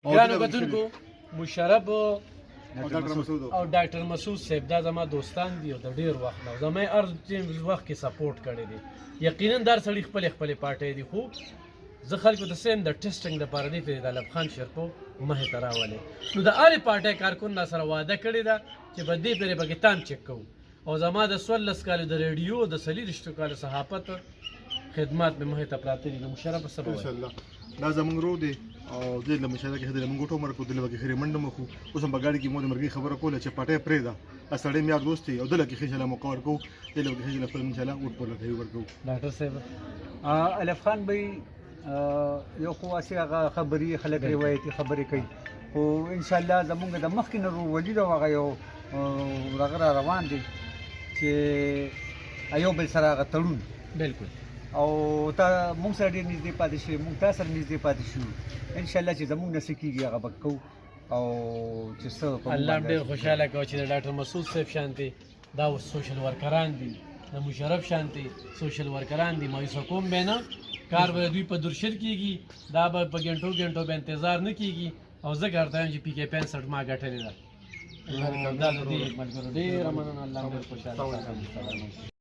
ګرانو کتونکو مشرف او ډاکټر مسعود صاحب دا زما دوستان دي او د ډېر وخت نه زما هر وخت کې سپورټ کړی دی. یقینا دا سړي خپلې پارټۍ دي، خو زه خلکو ته سیم د ټیسټنګ دپاره دی فرید علب خان شرپو مخې ته راولې. نو د هرې پارټۍ کارکون را سره وعده کړې ده چې په دې پرې به تام چک کوو او زما د 14 کالو د ریډیو د 40 کالو صحافت خدمات مې مخې ته پراته دي. نو مشرف څه به وایي؟ انشاءالله دا زمونږ رو دی او دې له مشاهده کې هدل موږ ټو مرکو دله کې خیر منډه مخو اوس هم بغاړي کې مو د مرګي خبره کوله چې پټه پرې ده اسړې مې یار دوستي او دله کې خېجله مو کور کو دله کې خېجله خپل ان شاء الله ور په لته ورکو. ډاکټر صاحب الف خان بھائی یو خو اسی هغه خبري خلک روایتي خبرې کوي او ان شاء الله زمونږ د مخکې نه ولید او هغه یو رغره روان دي چې ایو بل سره هغه تړون بالکل او تا مونږ سره ډېر نږدې پاتې شي، مونږ تاسو سره نږدې پاتې شو. ان شاء الله چې زمونږ نه څه کېږي هغه به کوو او چې څه الله ډېر خوشحاله کوي چې د ډاکټر مسعود صاحب شانتي دا اوس سوشل ورکران دي، د مشرف شانتي سوشل ورکران دي. مایوسه کوم به نه، کار به دوی په درشل کېږي، دا به په ګنټو به انتظار نه کېږي او زه ګرته یم چې پی کې 65 ما ګټلې ده. دا د دې ملګرو ډېره مننه، الله ډېر خوشحاله